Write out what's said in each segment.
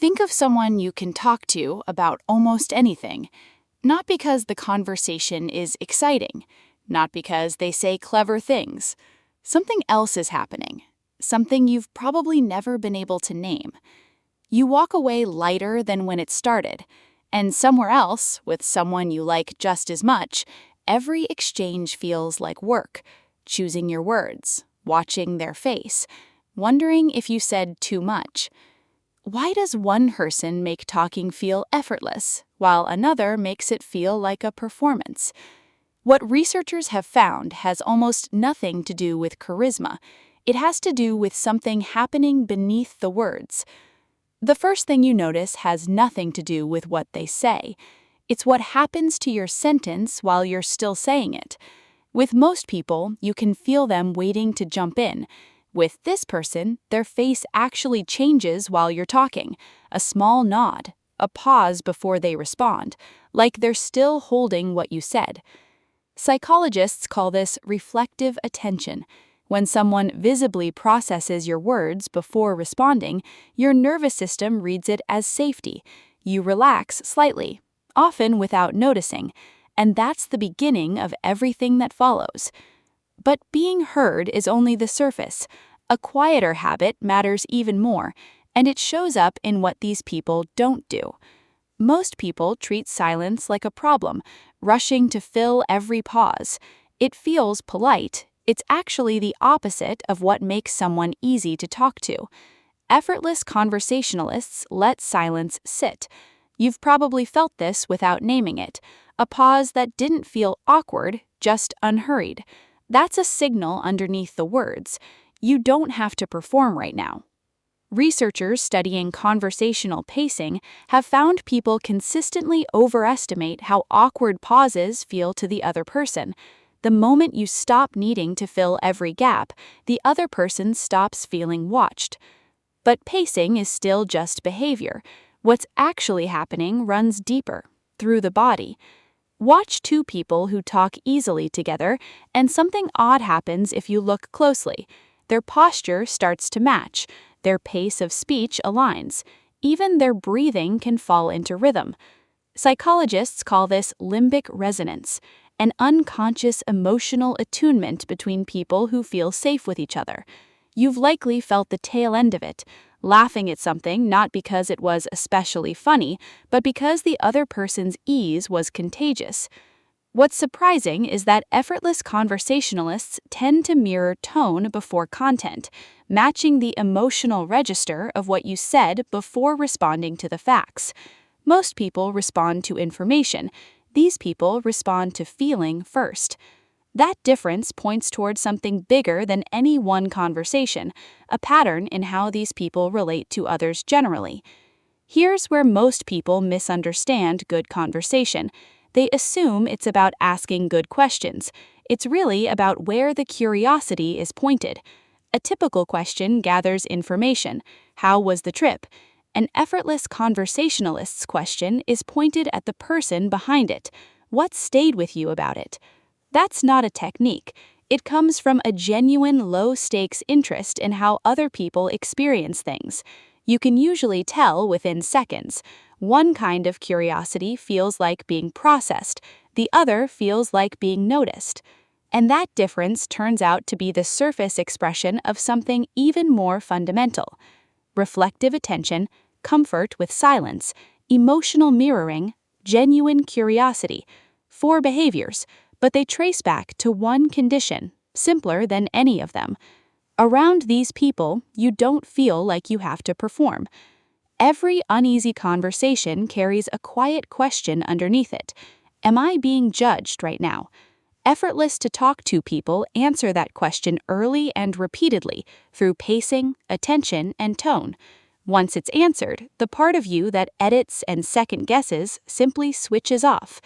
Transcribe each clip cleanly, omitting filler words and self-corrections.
Think of someone you can talk to about almost anything, not because the conversation is exciting, not because they say clever things. Something else is happening, something you've probably never been able to name. You walk away lighter than when it started, and somewhere else, with someone you like just as much, every exchange feels like work, choosing your words, watching their face, wondering if you said too much. Why does one person make talking feel effortless, while another makes it feel like a performance? What researchers have found has almost nothing to do with charisma. It has to do with something happening beneath the words. The first thing you notice has nothing to do with what they say. It's what happens to your sentence while you're still saying it. With most people, you can feel them waiting to jump in. With this person, their face actually changes while you're talking. A small nod, a pause before they respond, like they're still holding what you said. Psychologists call this reflective attention. When someone visibly processes your words before responding, your nervous system reads it as safety. You relax slightly, often without noticing, and that's the beginning of everything that follows. But being heard is only the surface. A quieter habit matters even more, and it shows up in what these people don't do. Most people treat silence like a problem, rushing to fill every pause. It feels polite. It's actually the opposite of what makes someone easy to talk to. Effortless conversationalists let silence sit. You've probably felt this without naming it. A pause that didn't feel awkward, just unhurried. That's a signal underneath the words. You don't have to perform right now. Researchers studying conversational pacing have found people consistently overestimate how awkward pauses feel to the other person. The moment you stop needing to fill every gap, the other person stops feeling watched. But pacing is still just behavior. What's actually happening runs deeper, through the body. Watch two people who talk easily together, and something odd happens if you look closely. Their posture starts to match. Their pace of speech aligns. Even their breathing can fall into rhythm. Psychologists call this limbic resonance, an unconscious emotional attunement between people who feel safe with each other. You've likely felt the tail end of it, laughing at something not because it was especially funny, but because the other person's ease was contagious. What's surprising is that effortless conversationalists tend to mirror tone before content, matching the emotional register of what you said before responding to the facts. Most people respond to information. These people respond to feeling first. That difference points toward something bigger than any one conversation, a pattern in how these people relate to others generally. Here's where most people misunderstand good conversation. They assume it's about asking good questions. It's really about where the curiosity is pointed. A typical question gathers information. How was the trip? An effortless conversationalist's question is pointed at the person behind it. What stayed with you about it? That's not a technique. It comes from a genuine low-stakes interest in how other people experience things. You can usually tell within seconds. One kind of curiosity feels like being processed, the other feels like being noticed. And that difference turns out to be the surface expression of something even more fundamental. Reflective attention, comfort with silence, emotional mirroring, genuine curiosity. 4 behaviors, but they trace back to one condition, simpler than any of them. Around these people, you don't feel like you have to perform. Every uneasy conversation carries a quiet question underneath it. Am I being judged right now? Effortless to talk to people answer that question early and repeatedly through pacing, attention, and tone. Once it's answered, the part of you that edits and second guesses simply switches off.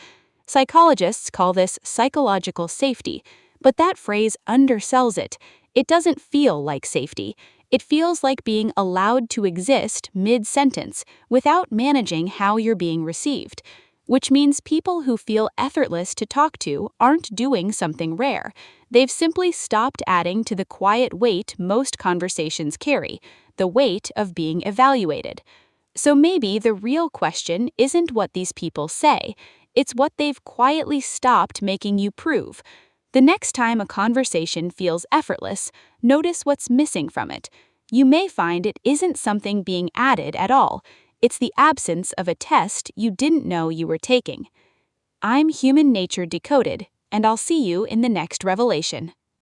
Psychologists call this psychological safety, but that phrase undersells it. It doesn't feel like safety. It feels like being allowed to exist mid-sentence without managing how you're being received, which means people who feel effortless to talk to aren't doing something rare. They've simply stopped adding to the quiet weight most conversations carry, the weight of being evaluated. So maybe the real question isn't what these people say, it's what they've quietly stopped making you prove. The next time a conversation feels effortless, notice what's missing from it. You may find it isn't something being added at all, it's the absence of a test you didn't know you were taking. I'm Human Nature Decoded, and I'll see you in the next revelation.